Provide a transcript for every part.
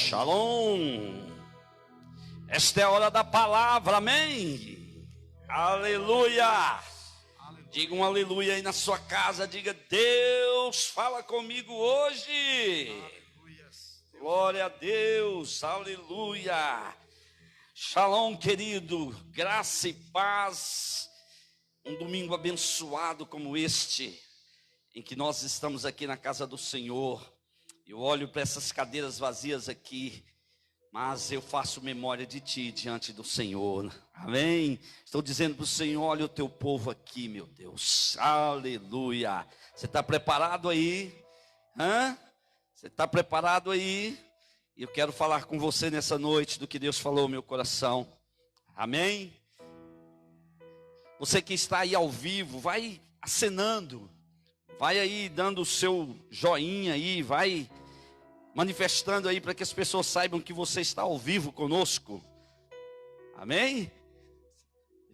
Shalom. Esta é a hora da palavra, amém? Aleluia. Diga um aleluia aí na sua casa, diga: Deus fala comigo hoje. Glória a Deus, aleluia. Shalom, querido, graça e paz. Um domingo abençoado como este, em que nós estamos aqui na casa do Senhor. Eu olho para essas cadeiras vazias aqui, mas eu faço memória de ti diante do Senhor, amém? Estou dizendo para o Senhor: olha o teu povo aqui, meu Deus, aleluia. Você está preparado aí? Você está preparado aí? Eu quero falar com você nessa noite do que Deus falou no meu coração, amém? Você que está aí ao vivo, vai acenando, vai aí dando o seu joinha aí, vai manifestando aí para que as pessoas saibam que você está ao vivo conosco, amém?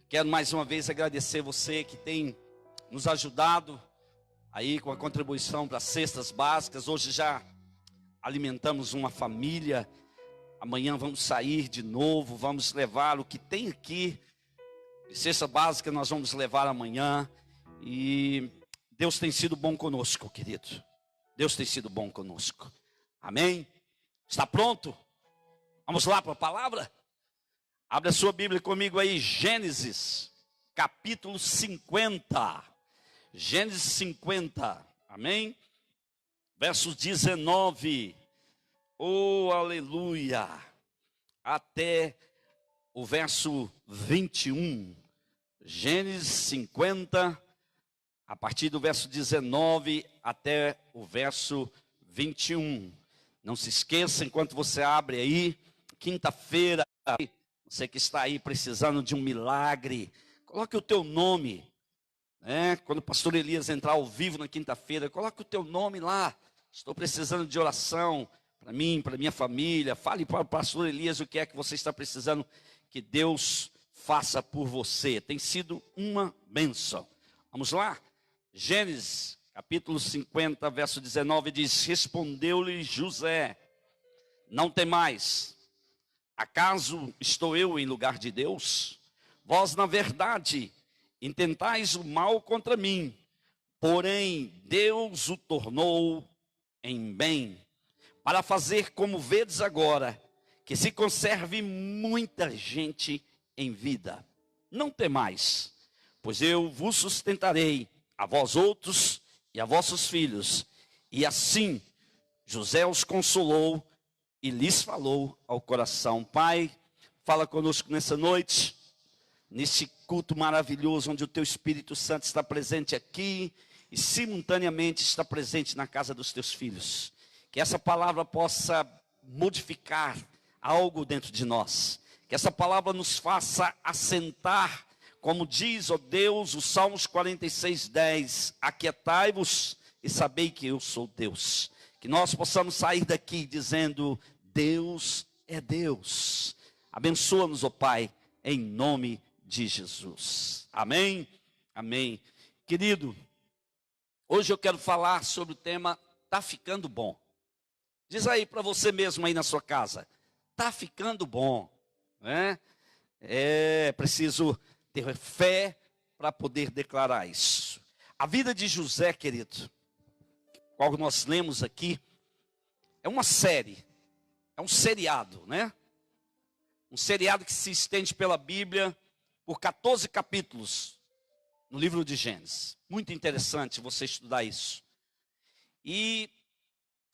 Quero mais uma vez agradecer você que tem nos ajudado aí com a contribuição para as cestas básicas. Hoje já alimentamos uma família, amanhã vamos sair de novo, vamos levar o que tem aqui de cesta básica, nós vamos levar amanhã. E Deus tem sido bom conosco, querido. Deus tem sido bom conosco, amém? Está pronto? Vamos lá para a palavra? Abre a sua Bíblia comigo aí, Gênesis, capítulo 50. Gênesis 50, amém? Versos 19, oh aleluia, até o verso 21. Gênesis 50, a partir do verso 19 até o verso 21. Não se esqueça, enquanto você abre aí, quinta-feira, você que está aí precisando de um milagre, coloque o teu nome, né? Quando o pastor Elias entrar ao vivo na quinta-feira, coloque o teu nome lá. Estou precisando de oração para mim, para minha família. Fale para o pastor Elias o que é que você está precisando que Deus faça por você. Tem sido uma bênção. Vamos lá? Gênesis, capítulo 50, verso 19, diz: respondeu-lhe José: não temais, acaso estou eu em lugar de Deus? Vós, na verdade, intentais o mal contra mim, porém Deus o tornou em bem, para fazer como vedes agora, que se conserve muita gente em vida. Não temais, pois eu vos sustentarei, a vós outros e a vossos filhos. E assim José os consolou e lhes falou ao coração. Pai, fala conosco nessa noite, neste culto maravilhoso, onde o teu Espírito Santo está presente aqui e simultaneamente está presente na casa dos teus filhos. Que essa palavra possa modificar algo dentro de nós. Que essa palavra nos faça assentar, como diz, ó Deus, o Salmos 46:10, aquietai-vos e sabei que eu sou Deus. Que nós possamos sair daqui dizendo: Deus é Deus. Abençoa-nos, ó Pai, em nome de Jesus. Amém? Amém. Querido, hoje eu quero falar sobre o tema tá ficando bom. Diz aí para você mesmo aí na sua casa: tá ficando bom, né? É preciso ter fé para poder declarar isso. A vida de José, querido, qual nós lemos aqui, é uma série, é um seriado, né? Um seriado que se estende pela Bíblia por 14 capítulos no livro de Gênesis. Muito interessante você estudar isso. E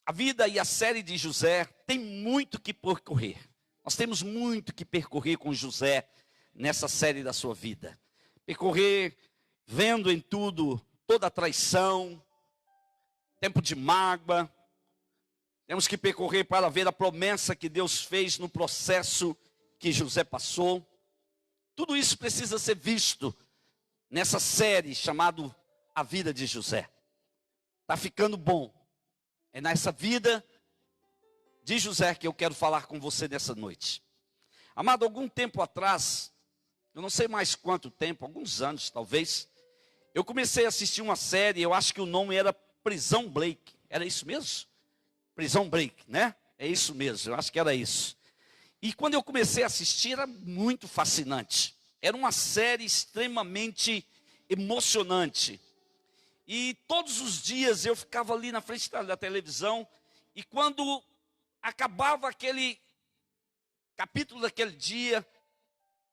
a vida e a série de José tem muito que percorrer. Nós temos muito que percorrer com José nessa série da sua vida. Percorrer vendo em tudo toda a traição, tempo de mágoa. Temos que percorrer para ver a promessa que Deus fez no processo que José passou. Tudo isso precisa ser visto nessa série chamada A Vida de José. Está ficando bom. É nessa vida de José que eu quero falar com você nessa noite. Amado, algum tempo atrás, eu não sei mais quanto tempo, alguns anos talvez, eu comecei a assistir uma série, eu acho que o nome era Prisão Break. Era isso mesmo? Prisão Break, né? É isso mesmo, eu acho que era isso. E quando eu comecei a assistir, era muito fascinante. Era uma série extremamente emocionante. E todos os dias eu ficava ali na frente da televisão, e quando acabava aquele capítulo daquele dia,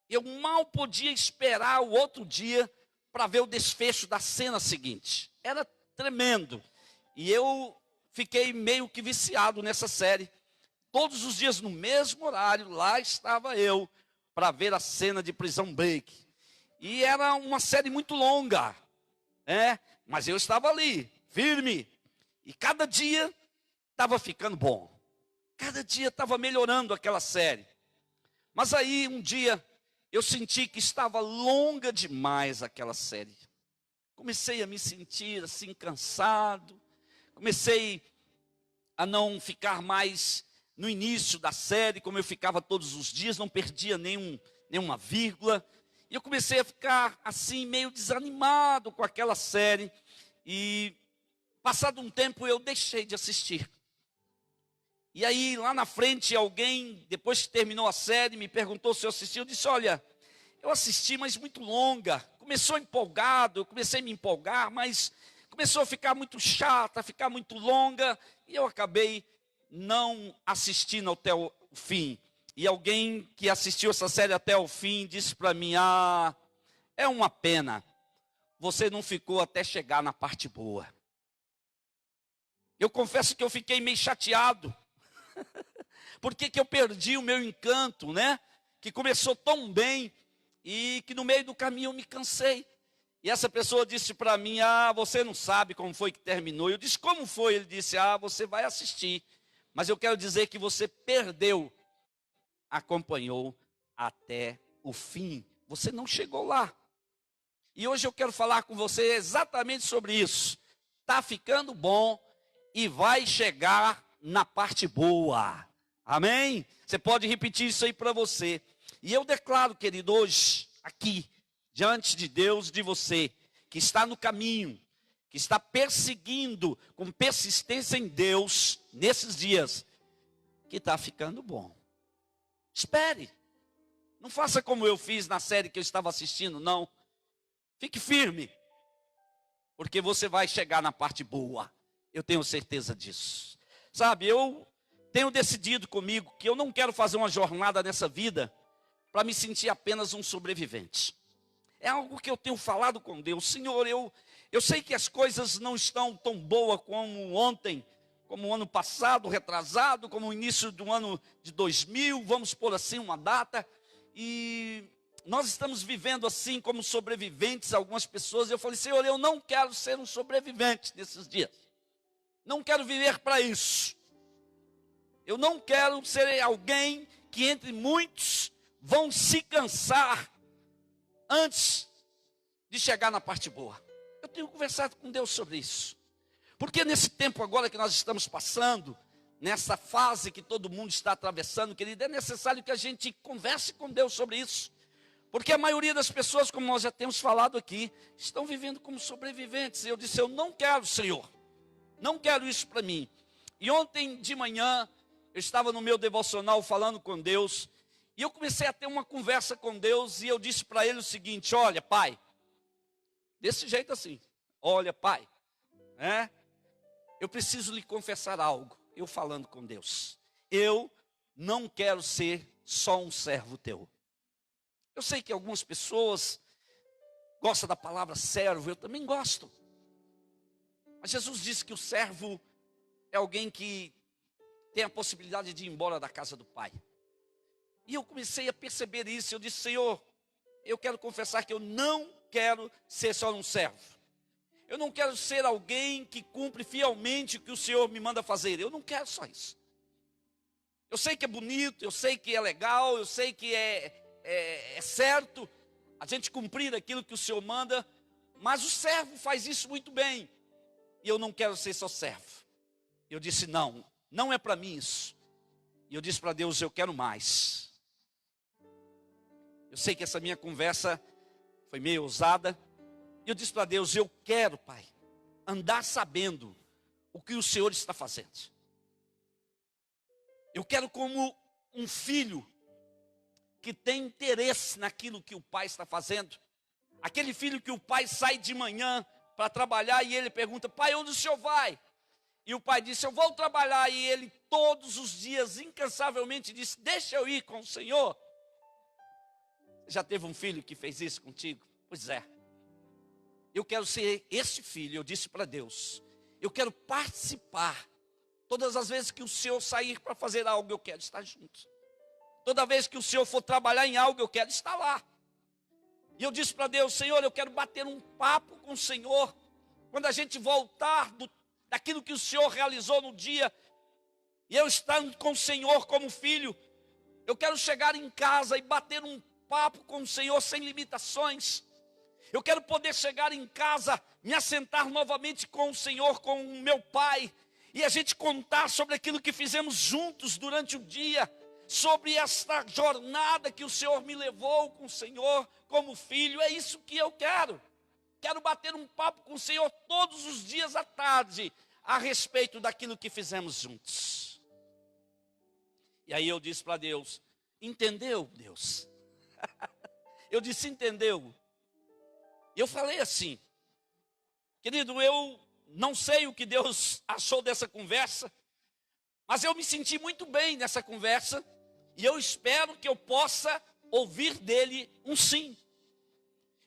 eu mal podia esperar o outro dia para ver o desfecho da cena seguinte. Era tremendo. E eu fiquei meio que viciado nessa série. Todos os dias, no mesmo horário, lá estava eu para ver a cena de Prison Break. E era uma série muito longa, mas eu estava ali, firme. E cada dia estava ficando bom. Cada dia estava melhorando aquela série. Mas aí, um dia, eu senti que estava longa demais aquela série. Comecei a me sentir assim, cansado. Comecei a não ficar mais no início da série, como eu ficava todos os dias, não perdia nenhuma vírgula. E eu comecei a ficar assim, meio desanimado com aquela série. E, passado um tempo, eu deixei de assistir. E aí, lá na frente, alguém, depois que terminou a série, me perguntou se eu assisti. Eu disse, olha, eu assisti, mas muito longa. Começou empolgado, eu comecei a me empolgar, mas começou a ficar muito chata, a ficar muito longa. E eu acabei não assistindo até o fim. E alguém que assistiu essa série até o fim disse para mim, é uma pena. Você não ficou até chegar na parte boa. Eu confesso que eu fiquei meio chateado. Por que eu perdi o meu encanto, né? Que começou tão bem e que no meio do caminho eu me cansei. E essa pessoa disse para mim, você não sabe como foi que terminou. Eu disse, como foi? Ele disse, você vai assistir. Mas eu quero dizer que você perdeu, acompanhou até o fim. Você não chegou lá. E hoje eu quero falar com você exatamente sobre isso. Está ficando bom e vai chegar na parte boa. Amém? Você pode repetir isso aí para você. E eu declaro, querido, hoje, aqui, diante de Deus, de você, que está no caminho, que está perseguindo com persistência em Deus, nesses dias, que está ficando bom. Espere. Não faça como eu fiz na série que eu estava assistindo, não. Fique firme. Porque você vai chegar na parte boa. Eu tenho certeza disso. Sabe, eu tenho decidido comigo que eu não quero fazer uma jornada nessa vida para me sentir apenas um sobrevivente. É algo que eu tenho falado com Deus. Senhor, eu sei que as coisas não estão tão boas como ontem, como o ano passado, retrasado, como o início do ano de 2000, vamos pôr assim uma data. E nós estamos vivendo assim como sobreviventes, algumas pessoas. Eu falei, Senhor, eu não quero ser um sobrevivente nesses dias. Não quero viver para isso. Eu não quero ser alguém que entre muitos vão se cansar antes de chegar na parte boa. Eu tenho conversado com Deus sobre isso. Porque nesse tempo agora que nós estamos passando, nessa fase que todo mundo está atravessando, querido, é necessário que a gente converse com Deus sobre isso. Porque a maioria das pessoas, como nós já temos falado aqui, estão vivendo como sobreviventes. E eu disse, eu não quero, Senhor. Não quero isso para mim. E ontem de manhã, eu estava no meu devocional falando com Deus, e eu comecei a ter uma conversa com Deus, e eu disse para ele o seguinte, olha, pai, desse jeito assim, olha, pai, eu preciso lhe confessar algo, eu falando com Deus, eu não quero ser só um servo teu. Eu sei que algumas pessoas gostam da palavra servo, eu também gosto. Mas Jesus disse que o servo é alguém que tem a possibilidade de ir embora da casa do Pai. E eu comecei a perceber isso. Eu disse, Senhor, eu quero confessar que eu não quero ser só um servo. Eu não quero ser alguém que cumpre fielmente o que o Senhor me manda fazer. Eu não quero só isso. Eu sei que é bonito, eu sei que é legal, eu sei que é certo a gente cumprir aquilo que o Senhor manda, mas o servo faz isso muito bem. E eu não quero ser só servo. Eu disse, não é para mim isso. E eu disse para Deus, eu quero mais. Eu sei que essa minha conversa foi meio ousada. E eu disse para Deus, eu quero, Pai, andar sabendo o que o Senhor está fazendo. Eu quero como um filho que tem interesse naquilo que o pai está fazendo. Aquele filho que o pai sai de manhã para trabalhar e ele pergunta: pai, onde o senhor vai? E o pai disse: eu vou trabalhar. E ele todos os dias, incansavelmente, disse: deixa eu ir com o senhor. Já teve um filho que fez isso contigo? Pois é. Eu quero ser esse filho. Eu disse para Deus: eu quero participar. Todas as vezes que o senhor sair para fazer algo, eu quero estar junto. Toda vez que o senhor for trabalhar em algo, eu quero estar lá. E eu disse para Deus: Senhor, eu quero bater um papo com o Senhor. Quando a gente voltar daquilo que o Senhor realizou no dia, e eu estando com o Senhor como filho, eu quero chegar em casa e bater um papo com o Senhor sem limitações. Eu quero poder chegar em casa, me assentar novamente com o Senhor, com o meu pai, e a gente contar sobre aquilo que fizemos juntos durante o dia, sobre esta jornada que o Senhor me levou com o Senhor como filho. É isso que eu quero. Quero bater um papo com o Senhor todos os dias à tarde, a respeito daquilo que fizemos juntos. E aí eu disse para Deus: entendeu, Deus? Eu disse: entendeu? Eu falei assim: querido, eu não sei o que Deus achou dessa conversa, mas eu me senti muito bem nessa conversa, e eu espero que eu possa ouvir dele um sim.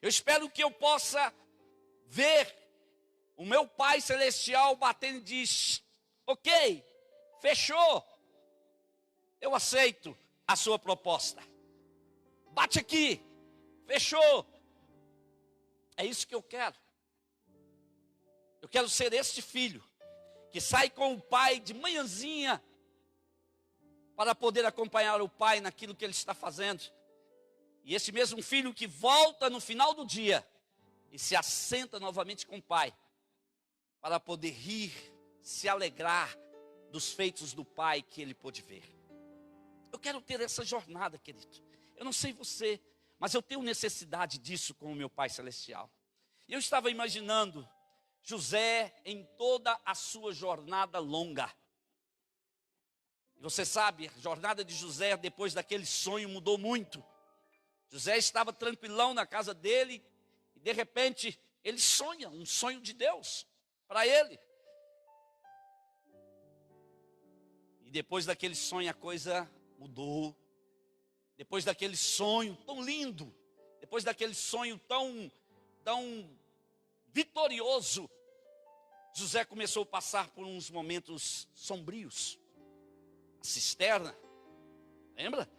Eu espero que eu possa ver o meu Pai Celestial batendo e diz: ok, fechou, eu aceito a sua proposta. Bate aqui, fechou. É isso que eu quero. Eu quero ser este filho que sai com o pai de manhãzinha para poder acompanhar o pai naquilo que ele está fazendo. E esse mesmo filho que volta no final do dia e se assenta novamente com o pai para poder rir, se alegrar dos feitos do pai que ele pôde ver. Eu quero ter essa jornada, querido. Eu não sei você, mas eu tenho necessidade disso com o meu Pai Celestial. Eu estava imaginando José em toda a sua jornada longa. Você sabe, a jornada de José depois daquele sonho mudou muito. José estava tranquilão na casa dele e de repente ele sonha um sonho de Deus para ele. E depois daquele sonho a coisa mudou. Depois daquele sonho tão lindo, depois daquele sonho tão vitorioso, José começou a passar por uns momentos sombrios. A cisterna, lembra?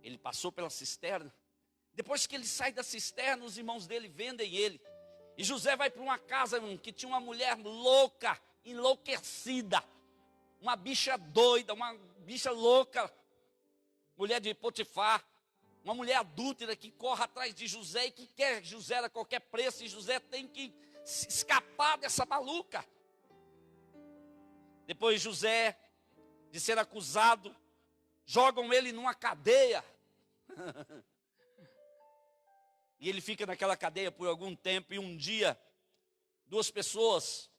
Ele passou pela cisterna. Depois que ele sai da cisterna, os irmãos dele vendem ele. E José vai para uma casa que tinha uma mulher louca, enlouquecida, uma bicha doida, uma bicha louca, mulher de Potifar, uma mulher adúltera que corre atrás de José e que quer José a qualquer preço, e José tem que escapar dessa maluca. Depois José, de ser acusado, jogam ele numa cadeia. E ele fica naquela cadeia por algum tempo, e um dia, duas pessoas,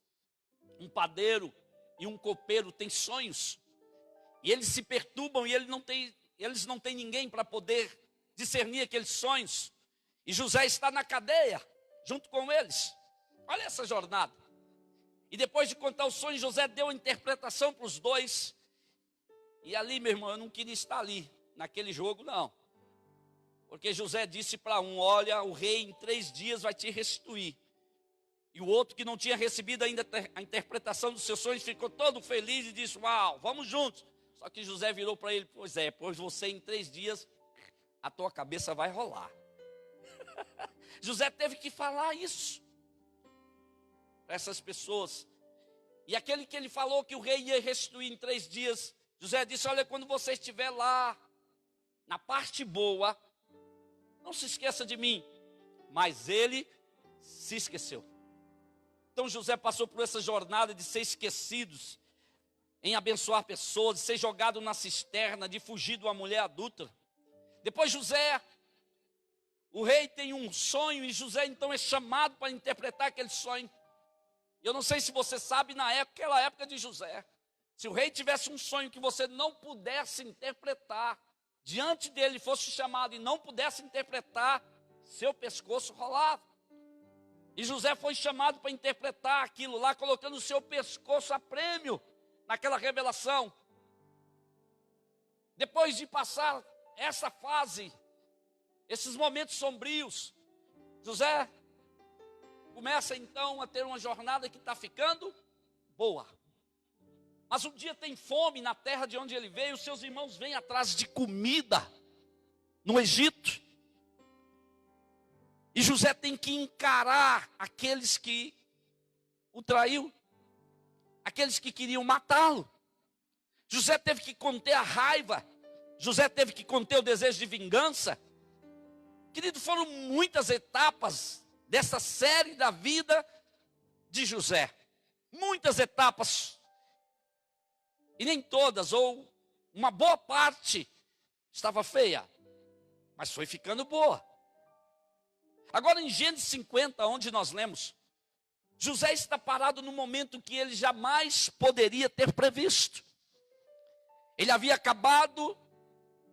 um padeiro e um copeiro, têm sonhos, e eles se perturbam, e eles não têm ninguém para poder discernir aqueles sonhos, e José está na cadeia, junto com eles. Olha essa jornada. E depois de contar os sonhos, José deu a interpretação para os dois, e ali, meu irmão, eu não queria estar ali, naquele jogo não, porque José disse para um: olha, o rei em 3 dias vai te restituir. E o outro, que não tinha recebido ainda a interpretação dos seus sonhos, ficou todo feliz e disse: uau, vamos juntos. Só que José virou para ele: pois é, pois você em 3 dias, a tua cabeça vai rolar. José teve que falar isso para essas pessoas. E aquele que ele falou que o rei ia restituir em 3 dias, José disse: olha, quando você estiver lá, na parte boa, não se esqueça de mim. Mas ele se esqueceu. Então José passou por essa jornada de ser esquecidos, em abençoar pessoas, de ser jogado na cisterna, de fugir de uma mulher adúltera. Depois José, o rei tem um sonho, e José então é chamado para interpretar aquele sonho. Eu não sei se você sabe, naquela época de José, Se o rei tivesse um sonho que você não pudesse interpretar, diante dele fosse chamado e não pudesse interpretar, seu pescoço rolava. E José foi chamado para interpretar aquilo lá, colocando o seu pescoço a prêmio naquela revelação. Depois de passar essa fase, esses momentos sombrios, José começa então a ter uma jornada que está ficando boa. Mas um dia tem fome na terra de onde ele veio, seus irmãos vêm atrás de comida no Egito. E José tem que encarar aqueles que o traiu, aqueles que queriam matá-lo. José teve que conter a raiva, José teve que conter o desejo de vingança. Querido, foram muitas etapas dessa série da vida de José. Muitas etapas. E nem todas, ou uma boa parte, estava feia, mas foi ficando boa. Agora em Gênesis 50, onde nós lemos, José está parado no momento que ele jamais poderia ter previsto. Ele havia acabado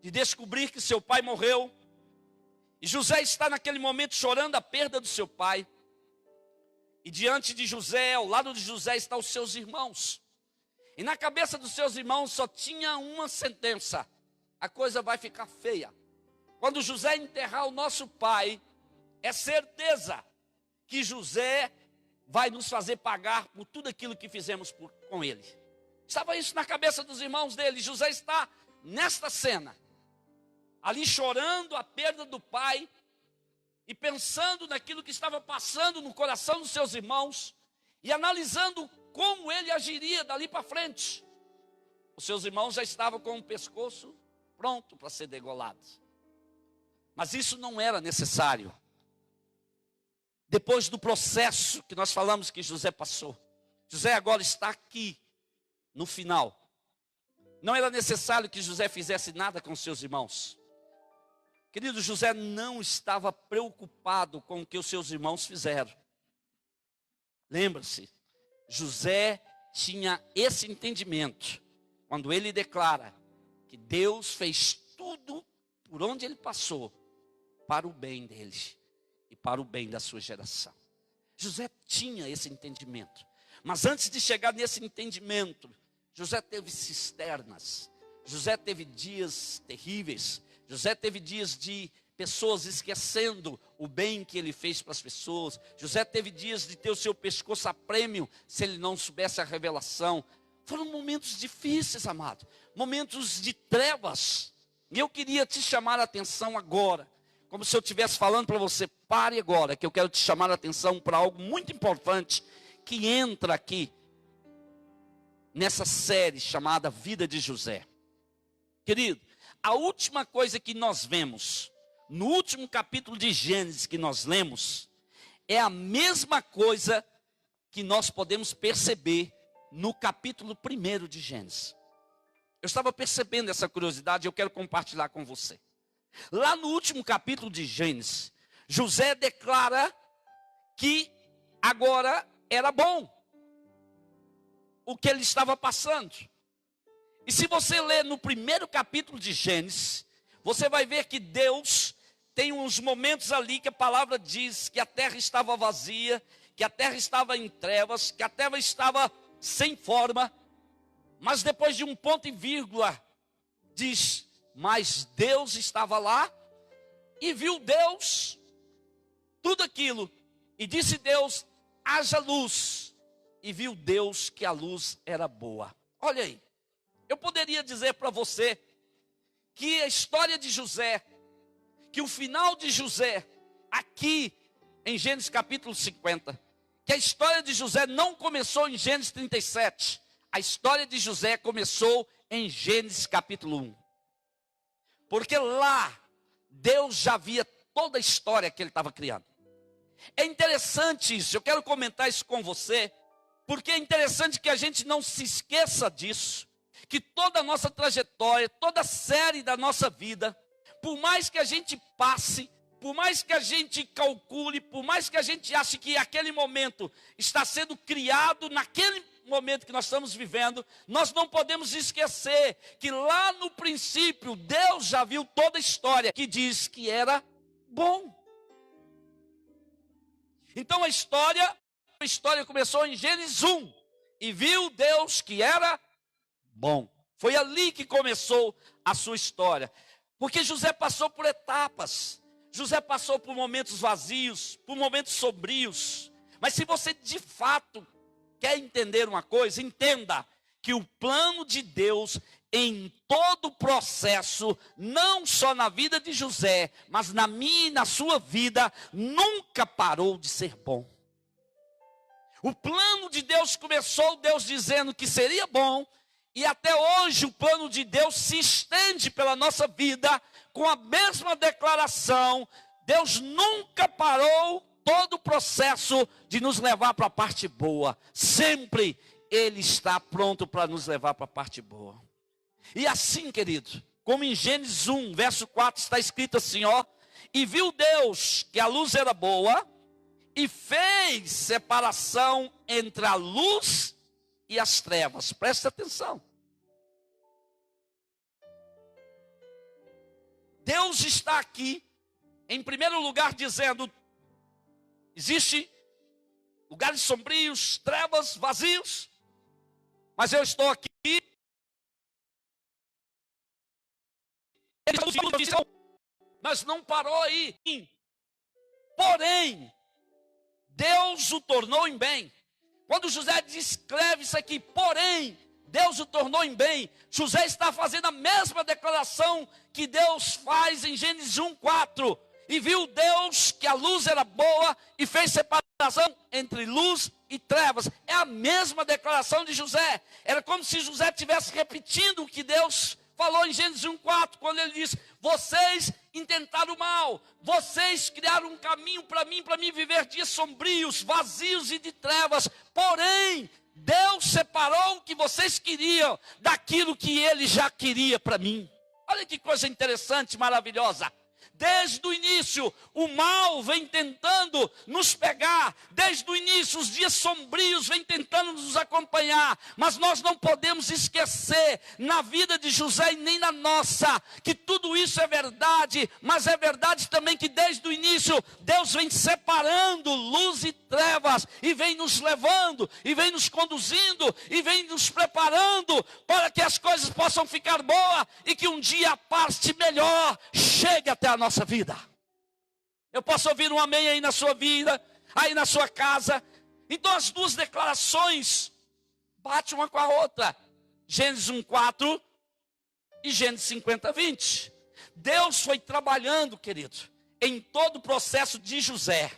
de descobrir que seu pai morreu, e José está naquele momento chorando a perda do seu pai. E diante de José, ao lado de José, estão os seus irmãos. E na cabeça dos seus irmãos só tinha uma sentença: a coisa vai ficar feia. Quando José enterrar o nosso pai, é certeza que José vai nos fazer pagar por tudo aquilo que fizemos com ele. Estava isso na cabeça dos irmãos dele. José está nesta cena, ali chorando a perda do pai e pensando naquilo que estava passando no coração dos seus irmãos e analisando como ele agiria dali para frente. Os seus irmãos já estavam com o pescoço pronto para ser degolado. Mas isso não era necessário. Depois do processo que nós falamos que José passou, José agora está aqui, no final. Não era necessário que José fizesse nada com seus irmãos. Querido, José não estava preocupado com o que os seus irmãos fizeram. Lembra-se, José tinha esse entendimento, quando ele declara que Deus fez tudo por onde ele passou, para o bem dele e para o bem da sua geração. José tinha esse entendimento, mas antes de chegar nesse entendimento, José teve cisternas, José teve dias terríveis, José teve dias de pessoas esquecendo o bem que ele fez para as pessoas. José teve dias de ter o seu pescoço a prêmio, se ele não soubesse a revelação. Foram momentos difíceis, amado, momentos de trevas. E eu queria te chamar a atenção agora, como se eu estivesse falando para você: pare agora, que eu quero te chamar a atenção para algo muito importante, que entra aqui, nessa série chamada Vida de José. Querido, a última coisa que nós vemos, no último capítulo de Gênesis que nós lemos, é a mesma coisa que nós podemos perceber no capítulo 1 de Gênesis. Eu estava percebendo essa curiosidade e eu quero compartilhar com você. Lá no último capítulo de Gênesis, José declara que agora era bom o que ele estava passando. E se você ler no primeiro capítulo de Gênesis, você vai ver que Deus tem uns momentos ali que a palavra diz que a terra estava vazia, que a terra estava em trevas, que a terra estava sem forma. Mas depois de um ponto e vírgula, diz: mas Deus estava lá e viu Deus tudo aquilo. E disse Deus: haja luz. E viu Deus que a luz era boa. Olha aí, eu poderia dizer para você que a história de José, que o final de José, aqui em Gênesis capítulo 50, que a história de José não começou em Gênesis 37, a história de José começou em Gênesis capítulo 1. Porque lá, Deus já via toda a história que ele estava criando. É interessante isso, eu quero comentar isso com você, porque é interessante que a gente não se esqueça disso, que toda a nossa trajetória, toda a série da nossa vida, por mais que a gente passe, por mais que a gente calcule, por mais que a gente ache que aquele momento está sendo criado naquele momento que nós estamos vivendo, nós não podemos esquecer que lá no princípio, Deus já viu toda a história que diz que era bom. Então a história começou em Gênesis 1. E viu Deus que era bom. Foi ali que começou a sua história. Porque José passou por etapas. José passou por momentos vazios, por momentos sombrios. Mas se você de fato quer entender uma coisa, entenda que o plano de Deus em todo o processo, não só na vida de José, mas na minha e na sua vida, nunca parou de ser bom. O plano de Deus começou, Deus dizendo que seria bom, e até hoje o plano de Deus se estende pela nossa vida, com a mesma declaração. Deus nunca parou todo o processo de nos levar para a parte boa. Sempre Ele está pronto para nos levar para a parte boa. E assim, querido, como em Gênesis 1, verso 4, está escrito assim, ó. E viu Deus que a luz era boa, e fez separação entre a luz e as trevas. Presta atenção. Deus está aqui, em primeiro lugar, dizendo: existe lugares sombrios, trevas, vazios, mas eu estou aqui. Mas não parou aí. Porém, Deus o tornou em bem. Quando José descreve isso aqui, porém, Deus o tornou em bem, José está fazendo a mesma declaração que Deus faz em Gênesis 1:4. E viu Deus que a luz era boa e fez separação entre luz e trevas. É a mesma declaração de José. Era como se José estivesse repetindo o que Deus falou em Gênesis 1:4, quando ele diz: vocês intentaram o mal, vocês criaram um caminho para mim viver dias sombrios, vazios e de trevas, porém, Deus separou o que vocês queriam daquilo que Ele já queria para mim. Olha que coisa interessante, maravilhosa. Desde o início, o mal vem tentando nos pegar. Desde o início, os dias sombrios vêm tentando nos acompanhar. Mas nós não podemos esquecer, na vida de José e nem na nossa, que tudo isso é verdade. Mas é verdade também que desde o início, Deus vem separando luz e trevas. E vem nos levando, e vem nos conduzindo, e vem nos preparando para que as coisas possam ficar boas. E que um dia a parte melhor chegue até a nossa vida. Eu posso ouvir um amém aí na sua vida, aí na sua casa. Então as duas declarações batem uma com a outra. Gênesis 1:4 e Gênesis 50:20. Deus foi trabalhando, querido, em todo o processo de José.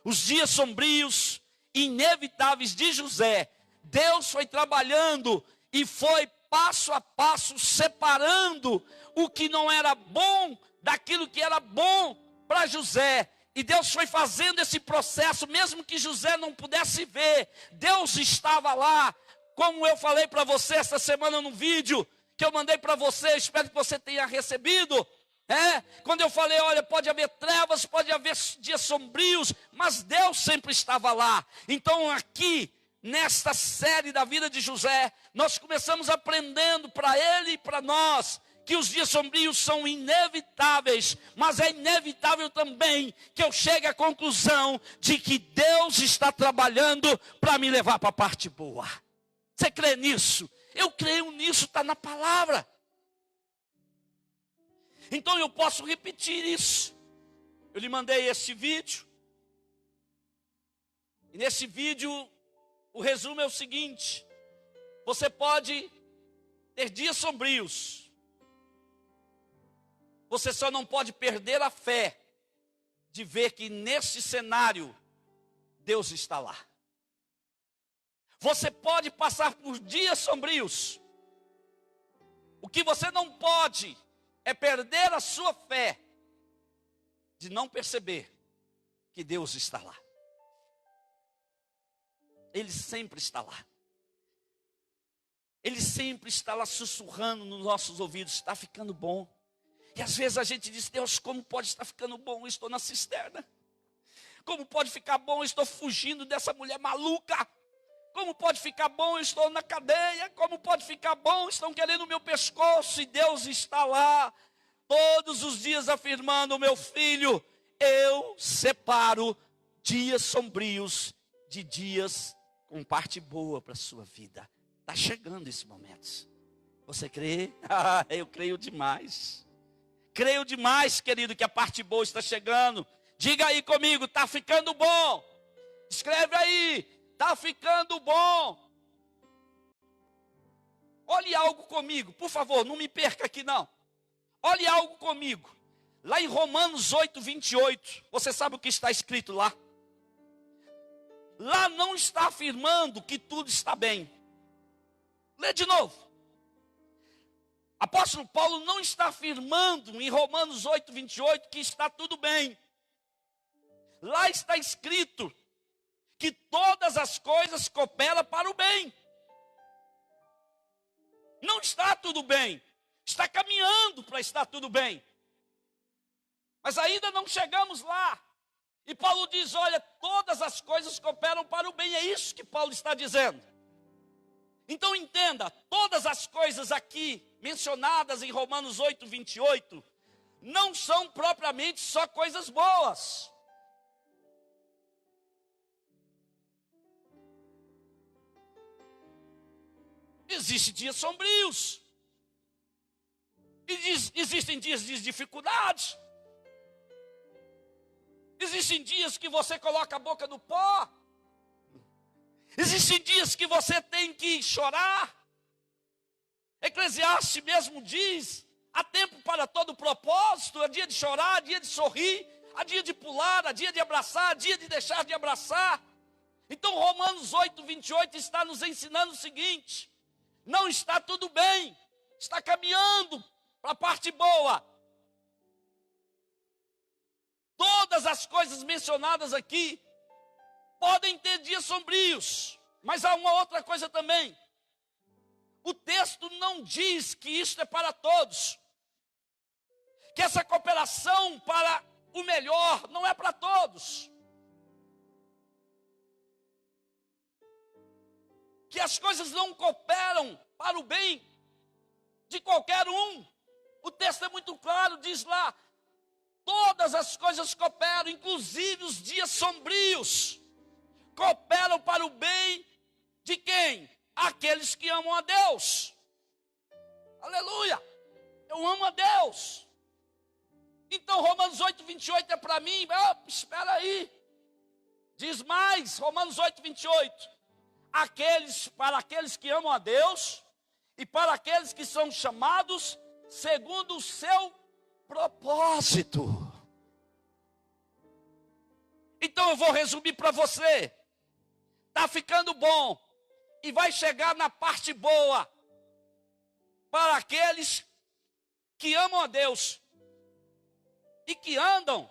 Os dias sombrios, inevitáveis de José, Deus foi trabalhando e foi passo a passo separando o que não era bom daquilo que era bom para José. E Deus foi fazendo esse processo, mesmo que José não pudesse ver. Deus estava lá, como eu falei para você essa semana no vídeo que eu mandei para você, espero que você tenha recebido. Quando eu falei, olha, pode haver trevas, pode haver dias sombrios, mas Deus sempre estava lá. Então aqui, nesta série da vida de José, nós começamos aprendendo para ele e para nós, que os dias sombrios são inevitáveis, mas é inevitável também que eu chegue à conclusão de que Deus está trabalhando para me levar para a parte boa. Você crê nisso? Eu creio nisso, está na palavra. Então eu posso repetir isso. Eu lhe mandei esse vídeo. E nesse vídeo, o resumo é o seguinte: você pode ter dias sombrios. Você só não pode perder a fé de ver que nesse cenário Deus está lá. Você pode passar por dias sombrios. O que você não pode é perder a sua fé de não perceber que Deus está lá. Ele sempre está lá. Ele sempre está lá sussurrando nos nossos ouvidos: está ficando bom. E às vezes a gente diz: Deus, como pode estar ficando bom? Eu estou na cisterna. Como pode ficar bom? Eu estou fugindo dessa mulher maluca. Como pode ficar bom? Eu estou na cadeia. Como pode ficar bom? Estão querendo o meu pescoço. E Deus está lá, todos os dias afirmando: meu filho, eu separo dias sombrios de dias com parte boa para a sua vida. Está chegando esse momento. Você crê? Eu creio demais. Creio demais, querido, que a parte boa está chegando. Diga aí comigo: está ficando bom. Escreve aí: está ficando bom. Olhe algo comigo, por favor, não me perca aqui não. Olhe algo comigo. Lá em Romanos 8, 28, você sabe o que está escrito lá? Lá não está afirmando que tudo está bem. Lê de novo. Apóstolo Paulo não está afirmando em Romanos 8, 28 que está tudo bem. Lá está escrito que todas as coisas cooperam para o bem. Não está tudo bem. Está caminhando para estar tudo bem. Mas ainda não chegamos lá. E Paulo diz: olha, todas as coisas cooperam para o bem. É isso que Paulo está dizendo. Então entenda, todas as coisas aqui mencionadas em Romanos 8, 28, não são propriamente só coisas boas. Existem dias sombrios. Existem dias de dificuldades. Existem dias que você coloca a boca no pó. Existem dias que você tem que chorar. Eclesiastes mesmo diz: há tempo para todo propósito. Há dia de chorar, há dia de sorrir, há dia de pular, há dia de abraçar, há dia de deixar de abraçar. Então Romanos 8, 28 está nos ensinando o seguinte: não está tudo bem, está caminhando para a parte boa. Todas as coisas mencionadas aqui podem ter dias sombrios, mas há uma outra coisa também. O texto não diz que isto é para todos, que essa cooperação para o melhor não é para todos, que as coisas não cooperam para o bem de qualquer um. O texto é muito claro, diz lá: todas as coisas cooperam, inclusive os dias sombrios, cooperam para o bem de quem? Aqueles que amam a Deus. Aleluia! Eu amo a Deus. Então Romanos 8, 28 é para mim. Espera aí. Diz mais, Romanos 8, 28. Para aqueles que amam a Deus e para aqueles que são chamados segundo o seu propósito. Então eu vou resumir para você. Está ficando bom e vai chegar na parte boa para aqueles que amam a Deus e que andam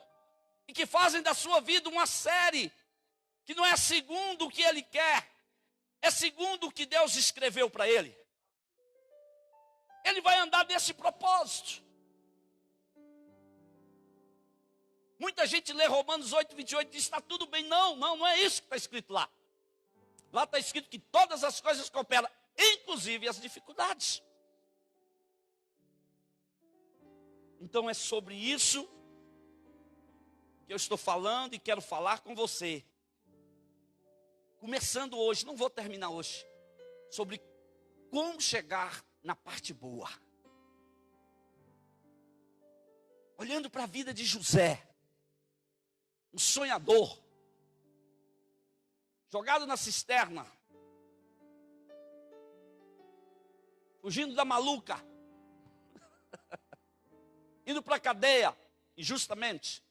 e que fazem da sua vida uma série que não é segundo o que ele quer, é segundo o que Deus escreveu para ele. Ele vai andar nesse propósito. Muita gente lê Romanos 8, 28 e diz: está tudo bem. Não é isso que está escrito lá. Lá está escrito que todas as coisas cooperam, inclusive as dificuldades. Então é sobre isso que eu estou falando e quero falar com você. Começando hoje, não vou terminar hoje, sobre como chegar na parte boa. Olhando para a vida de José, um sonhador, jogado na cisterna, fugindo da maluca, indo para a cadeia, injustamente.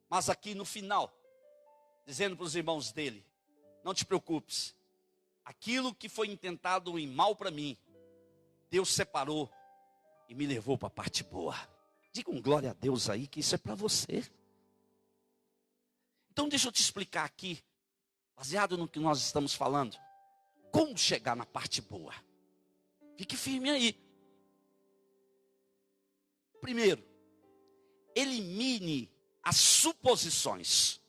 Mas aqui no final, dizendo para os irmãos dele: não te preocupes, aquilo que foi intentado em mal para mim, Deus separou e me levou para a parte boa. Diga um glória a Deus aí, que isso é para você. Então deixa eu te explicar aqui, baseado no que nós estamos falando, como chegar na parte boa. Fique firme aí. Primeiro, elimine as suposições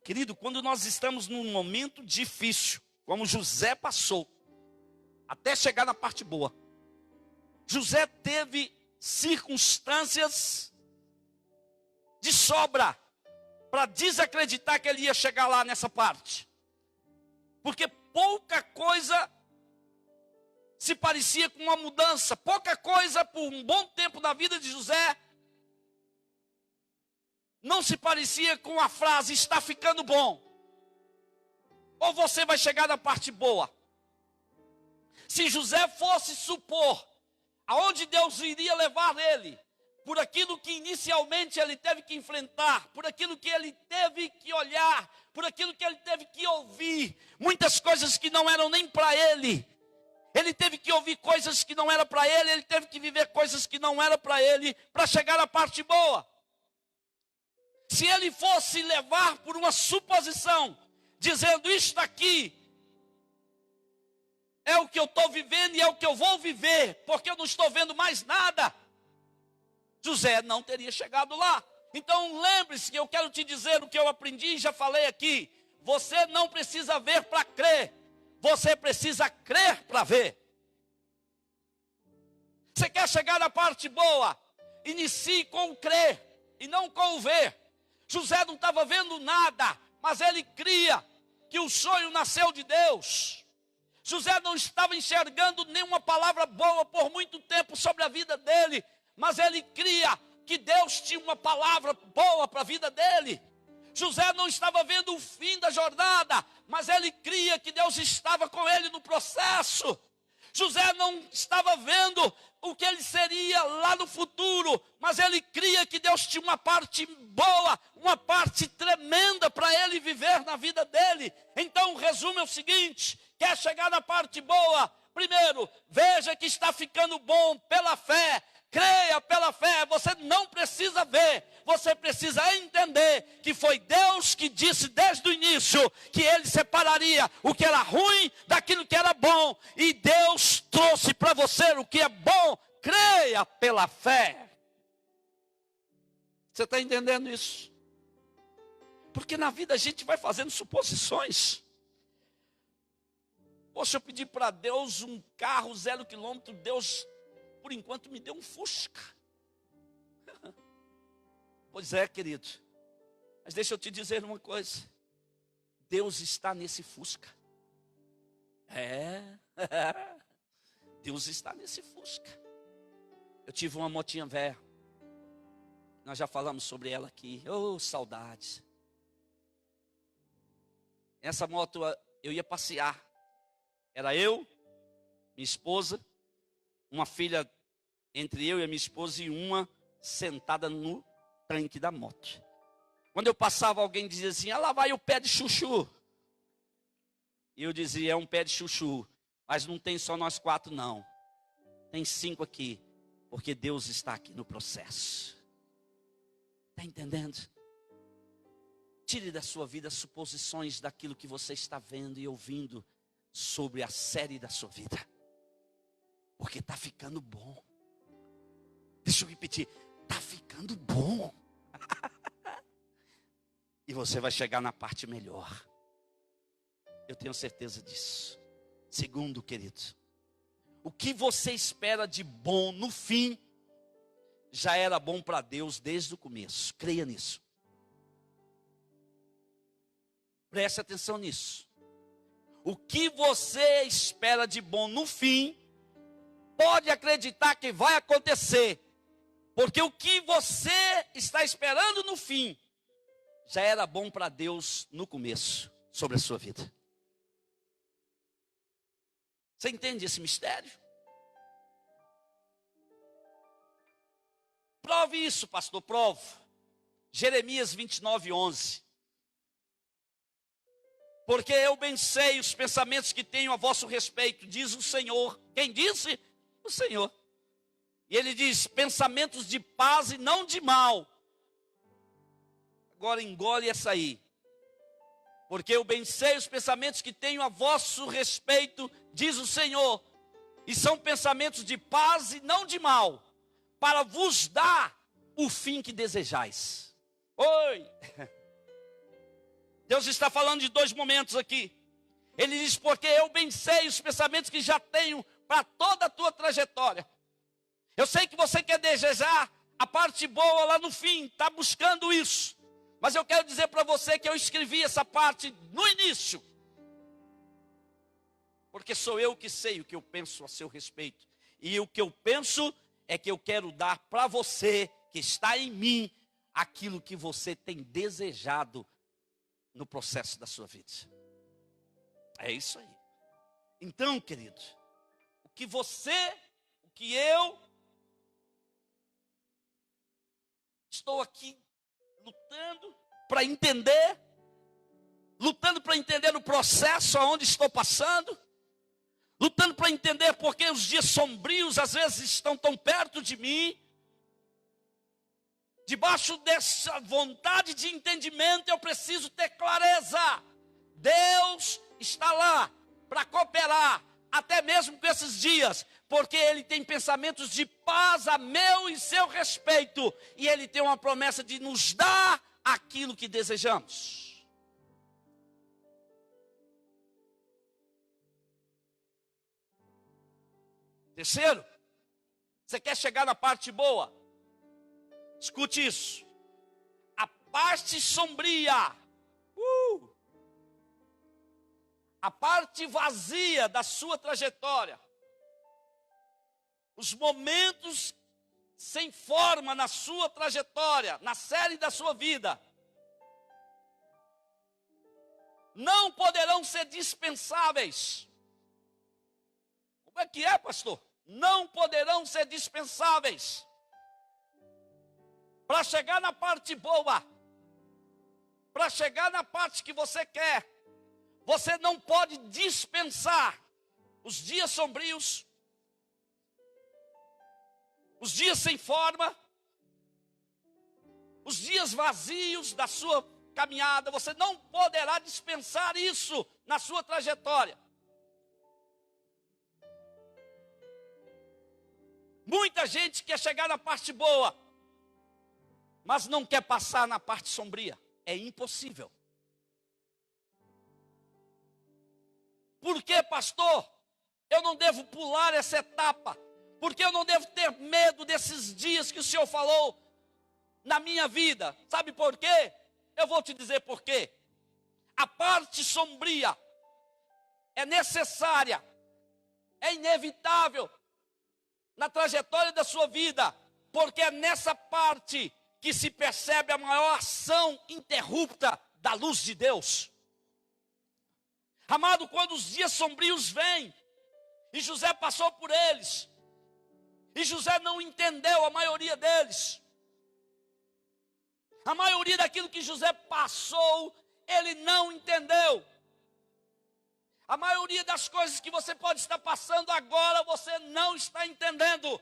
Querido, quando nós estamos num momento difícil, como José passou, até chegar na parte boa, José teve circunstâncias de sobra para desacreditar que ele ia chegar lá nessa parte. Porque pouca coisa se parecia com uma mudança, pouca coisa por um bom tempo da vida de José não se parecia com a frase, está ficando bom. Ou você vai chegar na parte boa. Se José fosse supor aonde Deus iria levar ele, por aquilo que inicialmente ele teve que enfrentar, por aquilo que ele teve que olhar, por aquilo que ele teve que ouvir, muitas coisas que não eram nem para ele. Ele teve que ouvir coisas que não eram para ele, ele teve que viver coisas que não eram para ele, para chegar à parte boa. Se ele fosse levar por uma suposição, dizendo isto aqui é o que eu estou vivendo e é o que eu vou viver, porque eu não estou vendo mais nada, José não teria chegado lá. Então lembre-se que eu quero te dizer o que eu aprendi e já falei aqui. Você não precisa ver para crer, você precisa crer para ver. Você quer chegar na parte boa? Inicie com o crer e não com o ver. José não estava vendo nada, mas ele cria que o sonho nasceu de Deus. José não estava enxergando nenhuma palavra boa por muito tempo sobre a vida dele, mas ele cria que Deus tinha uma palavra boa para a vida dele. José não estava vendo o fim da jornada, mas ele cria que Deus estava com ele no processo. José não estava vendo o que ele seria lá no futuro, mas ele cria que Deus tinha uma parte boa, uma parte tremenda para ele viver na vida dele. Então o resumo é o seguinte: quer chegar na parte boa? Primeiro, veja que está ficando bom pela fé. Creia pela fé, você não precisa ver, você precisa entender que foi Deus que disse desde o início que Ele separaria o que era ruim daquilo que era bom, e Deus trouxe para você o que é bom. Creia pela fé. Você está entendendo isso? Porque na vida a gente vai fazendo suposições. Poxa, eu pedi para Deus um carro 0 quilômetro, Deus por enquanto me deu um Fusca. Pois é, querido. Mas deixa eu te dizer uma coisa. Deus está nesse Fusca. Deus está nesse Fusca. Eu tive uma motinha velha. Nós já falamos sobre ela aqui. Oh, saudades. Essa moto eu ia passear. Era eu, minha esposa, uma filha entre eu e a minha esposa e uma sentada no tanque da moto. Quando eu passava, alguém dizia assim: ah, lá vai o pé de chuchu. E eu dizia: é um pé de chuchu, mas não tem só nós 4 não. Tem 5 aqui, porque Deus está aqui no processo. Está entendendo? Tire da sua vida suposições daquilo que você está vendo e ouvindo sobre a série da sua vida. Porque está ficando bom. Deixa eu repetir. Está ficando bom. E você vai chegar na parte melhor. Eu tenho certeza disso. Segundo, querido, o que você espera de bom no fim, já era bom para Deus desde o começo. Creia nisso. Preste atenção nisso. O que você espera de bom no fim, pode acreditar que vai acontecer, porque o que você está esperando no fim, já era bom para Deus no começo, sobre a sua vida. Você entende esse mistério? Prove isso, pastor, provo. Jeremias 29:11. Porque eu bem sei os pensamentos que tenho a vosso respeito, diz o Senhor. Quem disse? O Senhor. E ele diz: pensamentos de paz e não de mal. Agora engole essa aí. Porque eu bem sei os pensamentos que tenho a vosso respeito, diz o Senhor. E são pensamentos de paz e não de mal, para vos dar o fim que desejais. Oi! Deus está falando de dois momentos aqui. Ele diz, porque eu bem sei os pensamentos que já tenho para toda a tua trajetória. Eu sei que você quer desejar a parte boa lá no fim, está buscando isso. Mas eu quero dizer para você que eu escrevi essa parte no início. Porque sou eu que sei o que eu penso a seu respeito. E o que eu penso é que eu quero dar para você, que está em mim, aquilo que você tem desejado no processo da sua vida. É isso aí. Então, queridos, o que eu estou aqui lutando para entender o processo aonde estou passando, lutando para entender porque os dias sombrios às vezes estão tão perto de mim. Debaixo dessa vontade de entendimento, eu preciso ter clareza. Deus está lá para cooperar, até mesmo com esses dias, porque Ele tem pensamentos de paz a meu e seu respeito, e Ele tem uma promessa de nos dar aquilo que desejamos. Terceiro, você quer chegar na parte boa? Escute isso. A parte sombria, a parte vazia da sua trajetória, os momentos sem forma na sua trajetória, na série da sua vida, não poderão ser dispensáveis. Como é que é, pastor? Não poderão ser dispensáveis. Para chegar na parte boa, para chegar na parte que você quer, você não pode dispensar os dias sombrios, os dias sem forma, os dias vazios da sua caminhada. Você não poderá dispensar isso na sua trajetória. Muita gente quer chegar na parte boa, mas não quer passar na parte sombria. É impossível. Por que, pastor? Eu não devo pular essa etapa? Porque eu não devo ter medo desses dias que o Senhor falou na minha vida? Sabe por quê? Eu vou te dizer por quê. A parte sombria é necessária, é inevitável na trajetória da sua vida, porque é nessa parte que se percebe a maior ação interrupta da luz de Deus. Amado, quando os dias sombrios vêm, e José passou por eles, e José não entendeu a maioria deles. A maioria daquilo que José passou, ele não entendeu. A maioria das coisas que você pode estar passando agora, você não está entendendo.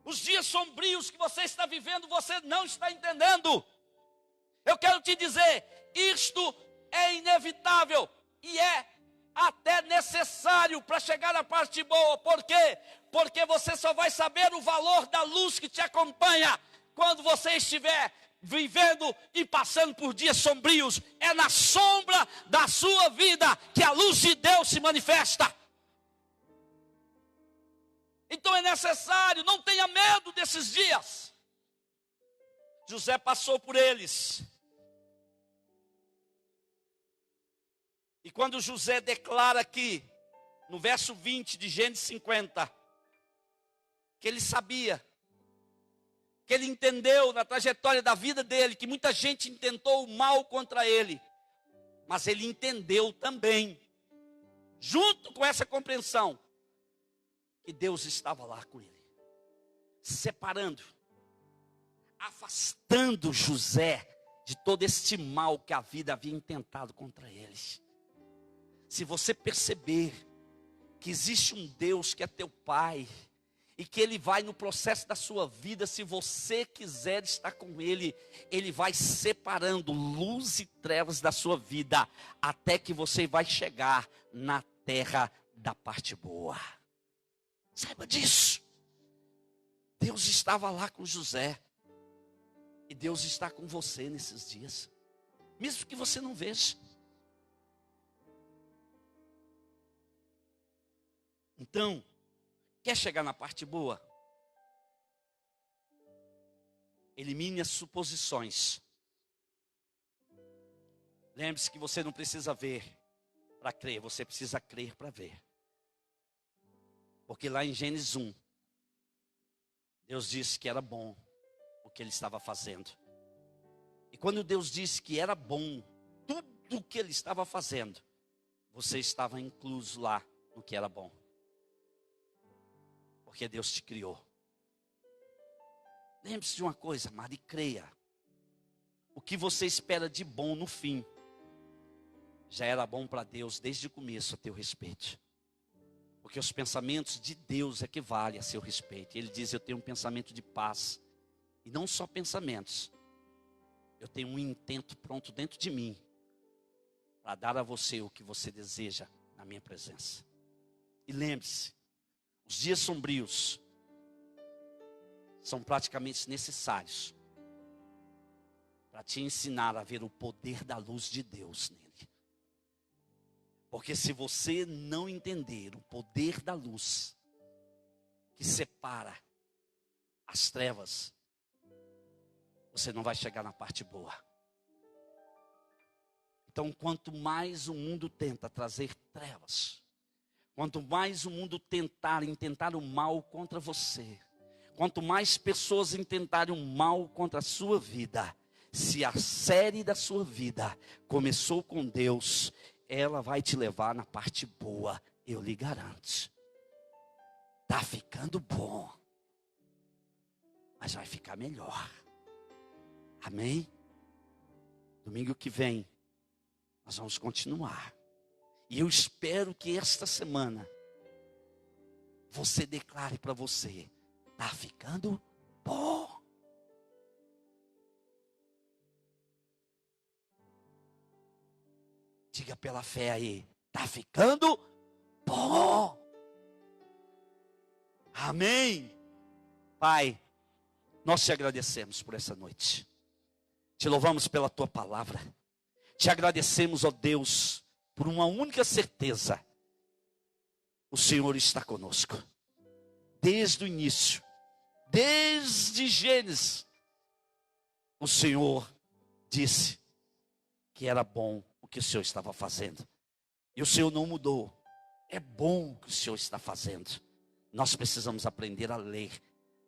Os dias sombrios que você está vivendo, você não está entendendo. Eu quero te dizer, isto é inevitável e é até necessário para chegar na parte boa. Por quê? Porque você só vai saber o valor da luz que te acompanha quando você estiver vivendo e passando por dias sombrios. É na sombra da sua vida que a luz de Deus se manifesta. Então é necessário, não tenha medo desses dias. José passou por eles. E quando José declara aqui, no verso 20 de Gênesis 50, que ele sabia, que ele entendeu na trajetória da vida dele, que muita gente intentou o mal contra ele, mas ele entendeu também, junto com essa compreensão, que Deus estava lá com ele, separando, afastando José de todo este mal que a vida havia intentado contra eles. Se você perceber que existe um Deus que é teu Pai, e que Ele vai no processo da sua vida, se você quiser estar com Ele, Ele vai separando luz e trevas da sua vida, até que você vai chegar na terra da parte boa. Saiba disso. Deus estava lá com José. E Deus está com você nesses dias, mesmo que você não veja. Então, quer chegar na parte boa? Elimine as suposições. Lembre-se que você não precisa ver para crer, você precisa crer para ver. Porque lá em Gênesis 1, Deus disse que era bom o que ele estava fazendo. E quando Deus disse que era bom tudo o que ele estava fazendo, você estava incluso lá no que era bom. Porque Deus te criou. Lembre-se de uma coisa, amado, e creia. O que você espera de bom no fim, já era bom para Deus desde o começo a teu respeito. Porque os pensamentos de Deus é que valem a seu respeito. Ele diz, eu tenho um pensamento de paz. E não só pensamentos. Eu tenho um intento pronto dentro de mim. Para dar a você o que você deseja na minha presença. E lembre-se, os dias sombrios são praticamente necessários para te ensinar a ver o poder da luz de Deus nele. Porque se você não entender o poder da luz que separa as trevas, você não vai chegar na parte boa. Então, quanto mais o mundo tenta trazer trevas, quanto mais o mundo intentar o mal contra você, quanto mais pessoas intentarem o mal contra a sua vida, se a série da sua vida começou com Deus, ela vai te levar na parte boa, eu lhe garanto. Tá ficando bom, mas vai ficar melhor. Amém? Domingo que vem, nós vamos continuar. E eu espero que esta semana, você declare para você, tá ficando bom. Diga pela fé aí, tá ficando bom. Amém. Pai, nós te agradecemos por essa noite. Te louvamos pela tua palavra. Te agradecemos, ó Deus, por uma única certeza. O Senhor está conosco. Desde o início, desde Gênesis, o Senhor disse que era bom o que o Senhor estava fazendo. E o Senhor não mudou. É bom o que o Senhor está fazendo. Nós precisamos aprender a ler.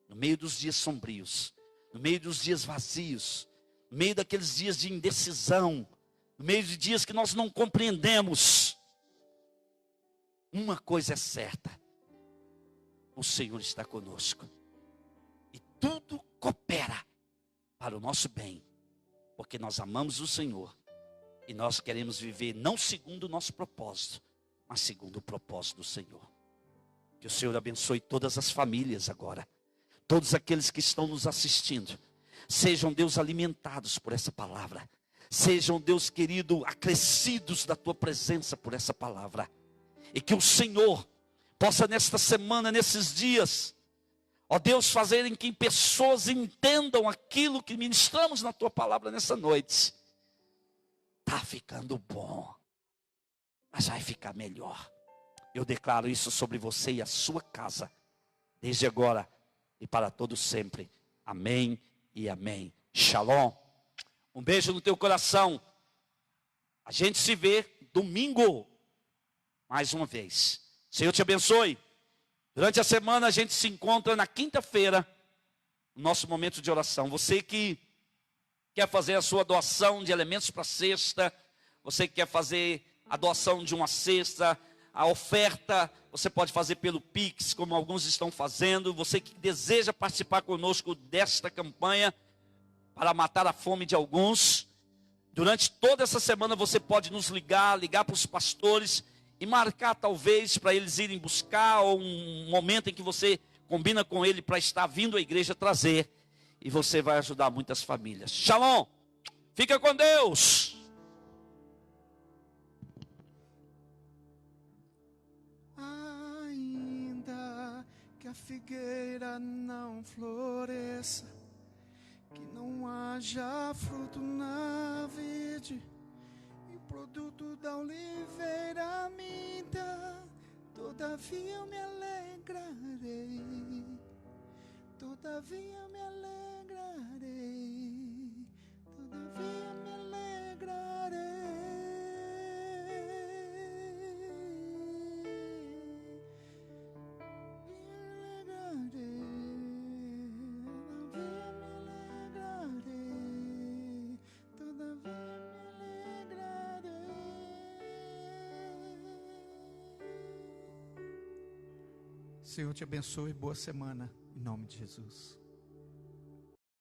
No meio dos dias sombrios, no meio dos dias vazios, no meio daqueles dias de indecisão, no meio de dias que nós não compreendemos. Uma coisa é certa. O Senhor está conosco. E tudo coopera para o nosso bem. Porque nós amamos o Senhor. E nós queremos viver não segundo o nosso propósito, mas segundo o propósito do Senhor. Que o Senhor abençoe todas as famílias agora. Todos aqueles que estão nos assistindo. Sejam, Deus, alimentados por essa palavra. Sejam, Deus querido, acrescidos da tua presença por essa palavra. E que o Senhor possa nesta semana, nesses dias, ó Deus, fazerem que pessoas entendam aquilo que ministramos na tua palavra nessa noite. Está ficando bom, mas vai ficar melhor. Eu declaro isso sobre você e a sua casa, desde agora e para todo sempre. Amém e amém. Shalom. Um beijo no teu coração. A gente se vê domingo, mais uma vez. Senhor te abençoe. Durante a semana a gente se encontra na quinta-feira, no nosso momento de oração. Você que quer fazer a sua doação de elementos para a cesta, você que quer fazer a doação de uma cesta, a oferta, você pode fazer pelo Pix, como alguns estão fazendo. Você que deseja participar conosco desta campanha, para matar a fome de alguns, durante toda essa semana você pode nos ligar para os pastores, e marcar talvez para eles irem buscar, ou um momento em que você combina com ele para estar vindo à igreja trazer. E você vai ajudar muitas famílias. Shalom. Fica com Deus. Ainda que a figueira não floresça, que não haja fruto na vide e o produto da oliveira minta. Todavia eu me alegrarei, todavia me alegrarei, todavia me alegrarei. Senhor te abençoe, boa semana, em nome de Jesus.